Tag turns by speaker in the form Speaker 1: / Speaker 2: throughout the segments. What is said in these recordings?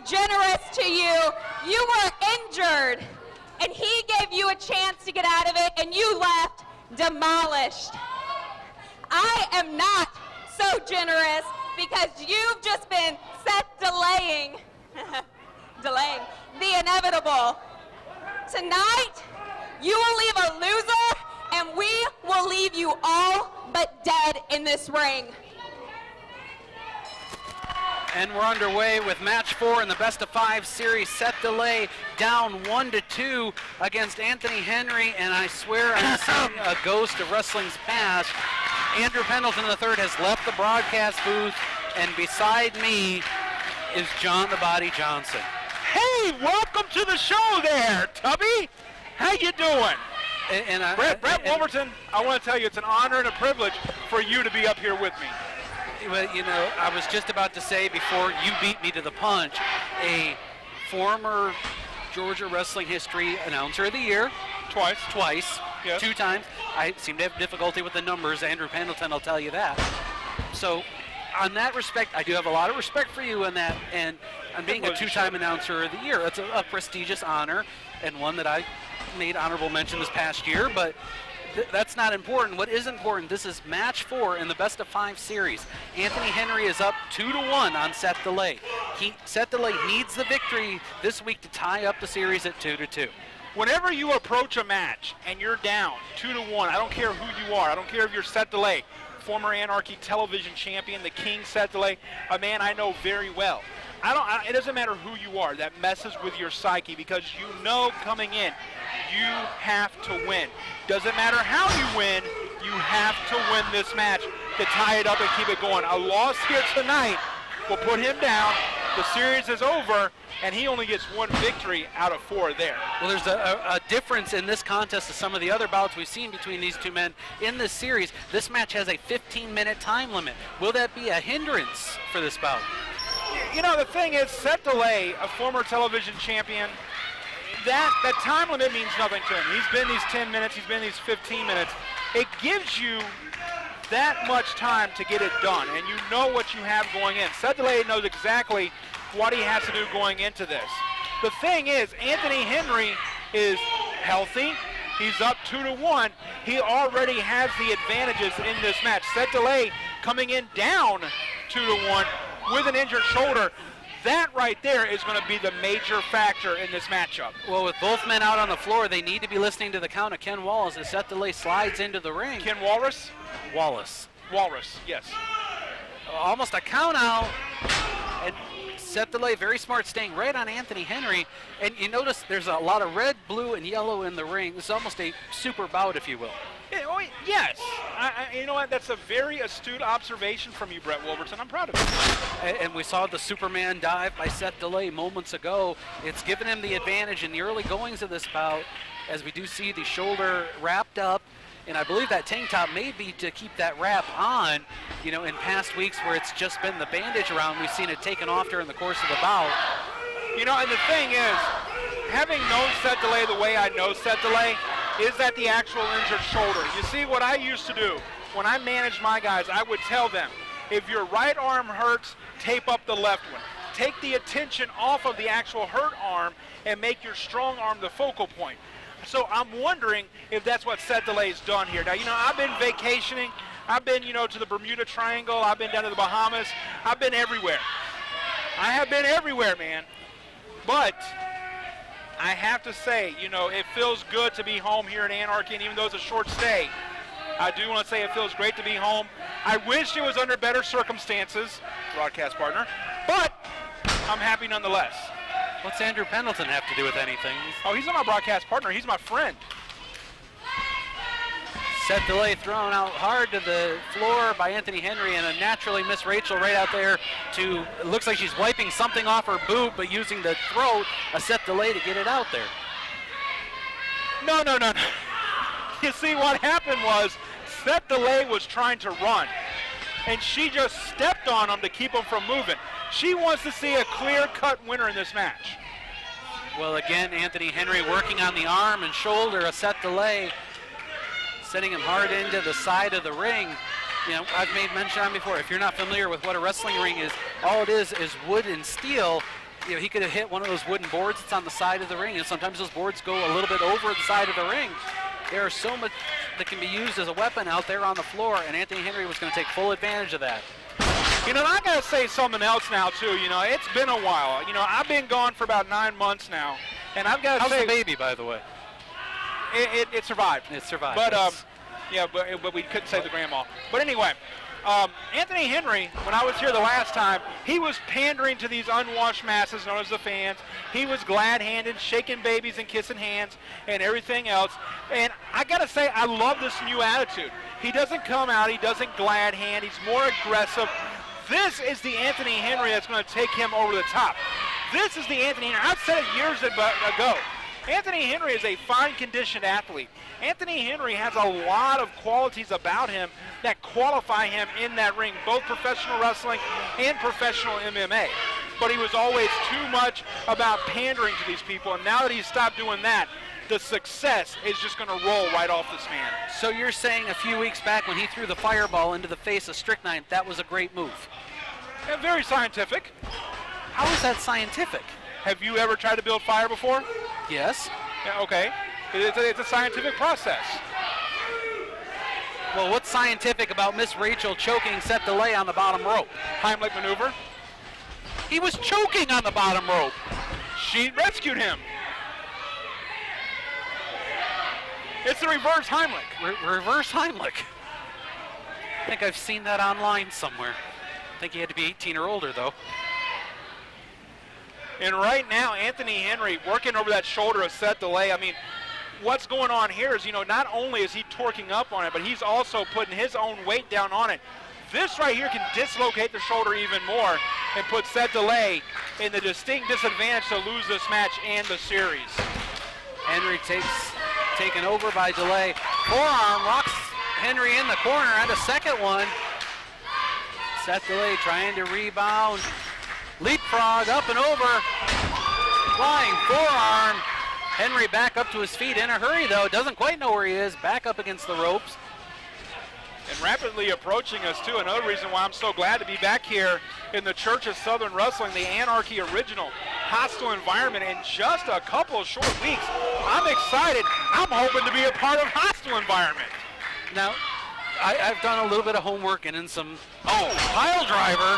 Speaker 1: generous to you. You were injured, and he gave you a chance to get out of it, and you left demolished. I am not so generous because you've just been delaying the inevitable. Tonight, you will leave a loser, and we will leave you all but dead in this ring.
Speaker 2: And we're underway with match 4 in the best of 5 series. Seth Delay down 1-2 against Anthony Henry, and I swear I'm seeing a ghost of wrestling's past. Andrew Pendleton III has left the broadcast booth, and beside me is John the Body Johnson.
Speaker 3: Hey, welcome to the show there, Tubby. How you doing? Brett Wolverton, I want to tell you it's an honor and a privilege for you to be up here with me.
Speaker 2: Well, you know, I was just about to say before you beat me to the punch, a former Georgia Wrestling History Announcer of the Year. Twice. Yes. 2 times. I seem to have difficulty with the numbers. Andrew Pendleton will tell you that. So, on that respect, I do have a lot of respect for you in that, and I'm being a 2-time Announcer of the Year. It's a prestigious honor, and one that I made honorable mention this past year, but that's not important. What is important, this is match 4 in the best of 5 series. Anthony Henry is up 2-1 on Seth Delay. Seth Delay needs the victory this week to tie up the series at 2-2.
Speaker 3: Whenever you approach a match and you're down 2-1, I don't care who you are. I don't care if you're Seth Delay, former Anarchy television champion, the King Seth Delay, a man I know very well. It doesn't matter who you are. That messes with your psyche because you know coming in, you have to win. Doesn't matter how you win, you have to win this match to tie it up and keep it going. A loss here tonight will put him down. The series is over, and he only gets 1 victory out of 4 there.
Speaker 2: Well, there's a difference in this contest to some of the other bouts we've seen between these 2 men in this series. This match has a 15-minute time limit. Will that be a hindrance for this bout?
Speaker 3: You know, the thing is, Seth Delay, a former television champion, that time limit means nothing to him. He's been these 10 minutes, he's been these 15 minutes. It gives you that much time to get it done, and you know what you have going in. Seth Delay knows exactly what he has to do going into this. The thing is, Anthony Henry is healthy. He's up 2-1. He already has the advantages in this match. Seth Delay coming in down 2-1 with an injured shoulder. That right there is going to be the major factor in this matchup.
Speaker 2: Well, with both men out on the floor, they need to be listening to the count of Ken Wallace as Seth Delay slides into the ring.
Speaker 3: Ken Walrus?
Speaker 2: Wallace,
Speaker 3: yes.
Speaker 2: Almost a count out. And Seth Delay, very smart, staying right on Anthony Henry. And you notice there's a lot of red, blue, and yellow in the ring. This is almost a super bout, if you will.
Speaker 3: Yes. You know what? That's a very astute observation from you, Brett Wolverton. I'm proud of you.
Speaker 2: And we saw the Superman dive by Seth Delay moments ago. It's given him the advantage in the early goings of this bout, as we do see the shoulder wrapped up. And I believe that tank top may be to keep that wrap on. You know, in past weeks where it's just been the bandage around, we've seen it taken off during the course of the bout.
Speaker 3: You know, and the thing is, having known Seth Delay the way I know Seth Delay, is that the actual injured shoulder. You see, what I used to do when I managed my guys, I would tell them, if your right arm hurts, tape up the left one. Take the attention off of the actual hurt arm and make your strong arm the focal point. So I'm wondering if that's what Seth Delay's done here. Now, you know, I've been vacationing. I've been, you know, to the Bermuda Triangle. I've been down to the Bahamas. I've been everywhere. I have been everywhere, man. But I have to say, you know, it feels good to be home here in Anarchy, and even though it's a short stay, I do want to say it feels great to be home. I wish it was under better circumstances, broadcast partner, but I'm happy nonetheless.
Speaker 2: What's Andrew Pendleton have to do with anything?
Speaker 3: Oh, he's not my broadcast partner. He's my friend.
Speaker 2: Seth Delay thrown out hard to the floor by Anthony Henry, and a naturally missed Rachael right out there to, it looks like she's wiping something off her boot, but using the throat of Seth Delay to get it out there.
Speaker 3: No. You see, what happened was Seth Delay was trying to run, and she just stepped on him to keep him from moving. She wants to see a clear-cut winner in this match.
Speaker 2: Well, again, Anthony Henry working on the arm and shoulder of Seth Delay, sending him hard into the side of the ring. You know, I've made mention on before, if you're not familiar with what a wrestling ring is, all it is wood and steel. he could have hit one of those wooden boards that's on the side of the ring, and sometimes those boards go a little bit over the side of the ring. There is so much that can be used as a weapon out there on the floor, and Anthony Henry was going to take full advantage of that.
Speaker 3: You know, I got to say something else now, too. You know, it's been a while. You know, I've been gone for about 9 months now, and I've got to say...
Speaker 2: How's the baby, by the way?
Speaker 3: It survived.
Speaker 2: It survived.
Speaker 3: But, but we couldn't save the grandma. But anyway, Anthony Henry, when I was here the last time, he was pandering to these unwashed masses known as the fans. He was glad-handed, shaking babies and kissing hands and everything else. And I got to say, I love this new attitude. He doesn't come out. He doesn't glad hand. He's more aggressive. This is the Anthony Henry that's going to take him over the top. This is the Anthony Henry. I've said it years ago. Anthony Henry is a fine-conditioned athlete. Anthony Henry has a lot of qualities about him that qualify him in that ring, both professional wrestling and professional MMA. But he was always too much about pandering to these people, and now that he's stopped doing that, the success is just going to roll right off this man.
Speaker 2: So you're saying a few weeks back when he threw the fireball into the face of Strychnine, that was a great move?
Speaker 3: Yeah, very scientific.
Speaker 2: How is that scientific?
Speaker 3: Have you ever tried to build fire before?
Speaker 2: Yes.
Speaker 3: Yeah, okay. It's a scientific process.
Speaker 2: Well, what's scientific about Miss Rachael choking Seth DeLay on the bottom rope?
Speaker 3: Heimlich maneuver.
Speaker 2: He was choking on the bottom rope.
Speaker 3: She rescued him. It's the reverse Heimlich.
Speaker 2: Reverse Heimlich. I think I've seen that online somewhere. I think he had to be 18 or older, though.
Speaker 3: And right now, Anthony Henry working over that shoulder of Seth DeLay. I mean, what's going on here is, you know, not only is he torquing up on it, but he's also putting his own weight down on it. This right here can dislocate the shoulder even more and put Seth DeLay in the distinct disadvantage to lose this match and the series.
Speaker 2: Henry taken over by DeLay. Forearm locks Henry in the corner and a second one. Seth DeLay trying to rebound. Leapfrog up and over. Flying forearm. Henry back up to his feet in a hurry, though. Doesn't quite know where he is. Back up against the ropes.
Speaker 3: And rapidly approaching us, too. Another reason why I'm so glad to be back here in the Church of Southern Wrestling, the Anarchy original hostile environment in just a couple of short weeks. I'm excited. I'm hoping to be a part of hostile environment.
Speaker 2: Now, I've done a little bit of homework and in some... Oh, pile driver.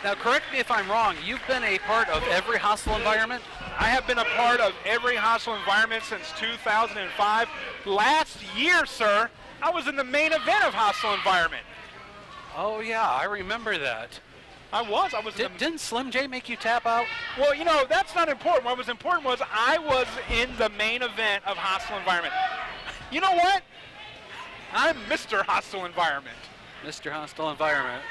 Speaker 2: Now, correct me if I'm wrong. You've been a part of every hostile environment?
Speaker 3: I have been a part of every hostile environment since 2005. Last year, sir, I was in the main event of hostile environment.
Speaker 2: Oh, yeah, I remember that.
Speaker 3: I was.
Speaker 2: Didn't Slim J make you tap out?
Speaker 3: Well, you know, that's not important. What was important was I was in the main event of hostile environment. You know what? I'm Mr. Hostile Environment.
Speaker 2: Mr. Hostile Environment.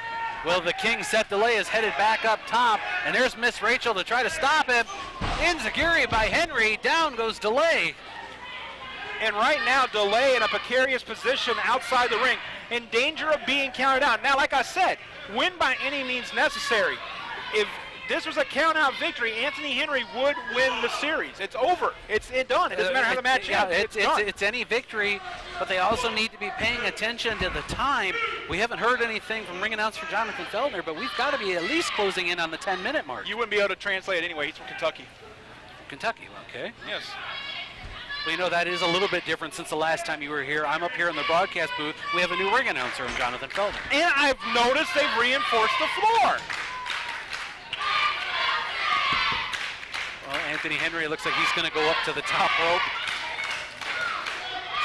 Speaker 2: Well, the king, Seth DeLay, is headed back up top, and there's Miss Rachael to try to stop him. Enziguri by Henry. Down goes DeLay.
Speaker 3: And right now, DeLay in a precarious position outside the ring, in danger of being counted out. Now, like I said, win by any means necessary. If this was a count-out victory, Anthony Henry would win the series. It's over. It's done. It doesn't matter how the match ends.
Speaker 2: It's any victory, but they also need to be paying attention to the time. We haven't heard anything from ring announcer Jonathan Feltner, but we've got to be at least closing in on the 10-minute mark.
Speaker 3: You wouldn't be able to translate it anyway. He's from Kentucky.
Speaker 2: Kentucky, okay.
Speaker 3: Yes.
Speaker 2: Well, you know, that is a little bit different since the last time you were here. I'm up here in the broadcast booth. We have a new ring announcer in Jonathan Feltner.
Speaker 3: And I've noticed they've reinforced the floor.
Speaker 2: Well, Anthony Henry looks like he's going to go up to the top rope.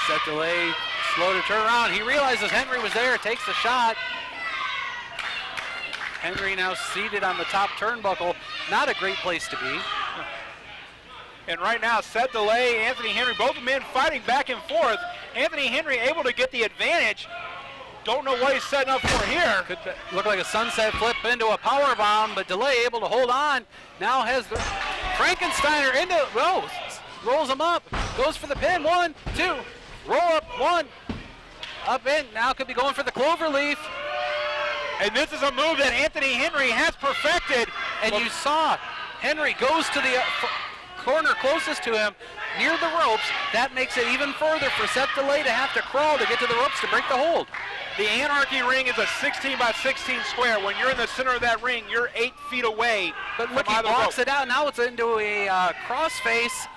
Speaker 2: Seth DeLay, slow to turn around. He realizes Henry was there, takes the shot. Henry now seated on the top turnbuckle. Not a great place to be.
Speaker 3: And right now, Seth DeLay, Anthony Henry, both men fighting back and forth. Anthony Henry able to get the advantage. Don't know what he's setting up for here.
Speaker 2: Could look like a sunset flip into a power bomb, but DeLay able to hold on. Now has the Frankensteiner into rolls him up, goes for the pin. 1, 2, roll up, 1, up in. Now could be going for the cloverleaf.
Speaker 3: And this is a move that Anthony Henry has perfected.
Speaker 2: And you saw Henry goes to the corner closest to him near the ropes. That makes it even further for Seth DeLay to have to crawl to get to the ropes to break the hold.
Speaker 3: The Anarchy ring is a 16 by 16 square. When you're in the center of that ring, you're 8 feet away.
Speaker 2: But look, he blocks it out. Now it's into a crossface.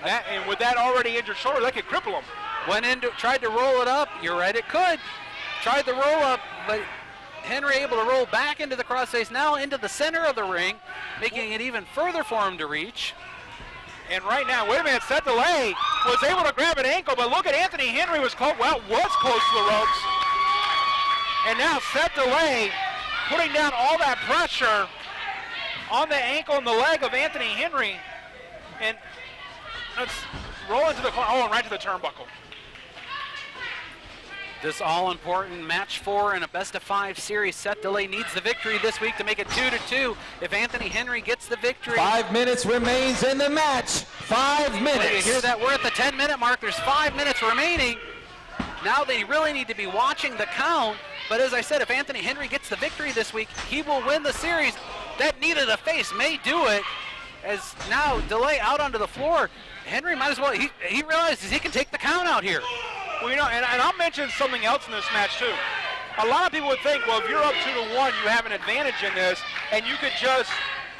Speaker 3: And with that already injured shoulder, that could cripple him.
Speaker 2: Tried to roll it up. You're right, it could. Tried to roll up, but Henry able to roll back into the crossface, now into the center of the ring, making it even further for him to reach.
Speaker 3: And right now, wait a minute, Seth DeLay was able to grab an ankle, but look at Anthony Henry was close to the ropes. And now Seth DeLay putting down all that pressure on the ankle and the leg of Anthony Henry. And let's roll into the corner, and right to the turnbuckle.
Speaker 2: This all-important match 4 in a best-of-5 series. Seth DeLay needs the victory this week to make it 2-2. If Anthony Henry gets the victory...
Speaker 4: 5 minutes remains in the match. 5 minutes.
Speaker 2: Well, you hear that? We're at the 10-minute mark. There's 5 minutes remaining. Now they really need to be watching the count. But as I said, if Anthony Henry gets the victory this week, he will win the series. That knee to the face may do it. As now DeLay out onto the floor. Henry might as well... He realizes he can take the count out here.
Speaker 3: Well, and I'll mention something else in this match, too. A lot of people would think, well, if you're up 2-1, you have an advantage in this, and you could just,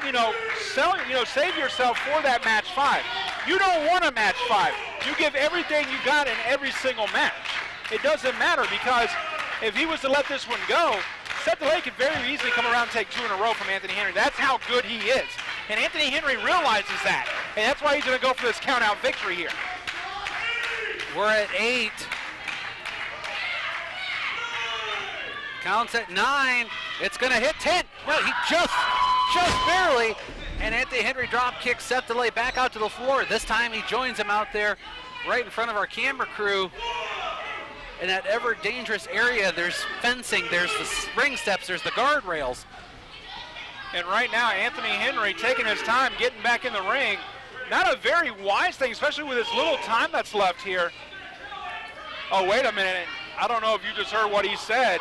Speaker 3: save yourself for that match 5. You don't want a match 5. You give everything you got in every single match. It doesn't matter, because if he was to let this one go, Seth DeLay could very easily come around and take 2 in a row from Anthony Henry. That's how good he is. And Anthony Henry realizes that, and that's why he's going to go for this count-out victory here.
Speaker 2: We're at 8. Counts at 9. It's going to hit 10. No, he just barely. And Anthony Henry drop kicks Seth DeLay back out to the floor. This time he joins him out there right in front of our camera crew. In that ever dangerous area, there's fencing, there's the ring steps, there's the guardrails.
Speaker 3: And right now, Anthony Henry taking his time getting back in the ring. Not a very wise thing, especially with as little time that's left here. Oh, wait a minute. I don't know if you just heard what he said,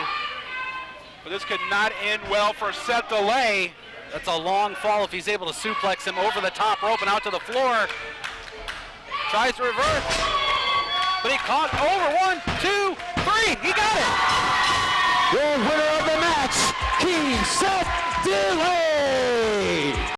Speaker 3: but this could not end well for Seth DeLay.
Speaker 2: That's a long fall if he's able to suplex him over the top rope and out to the floor. Tries to reverse, but he caught over 1, 2, 3. He got it.
Speaker 4: The winner of the match, King Seth DeLay.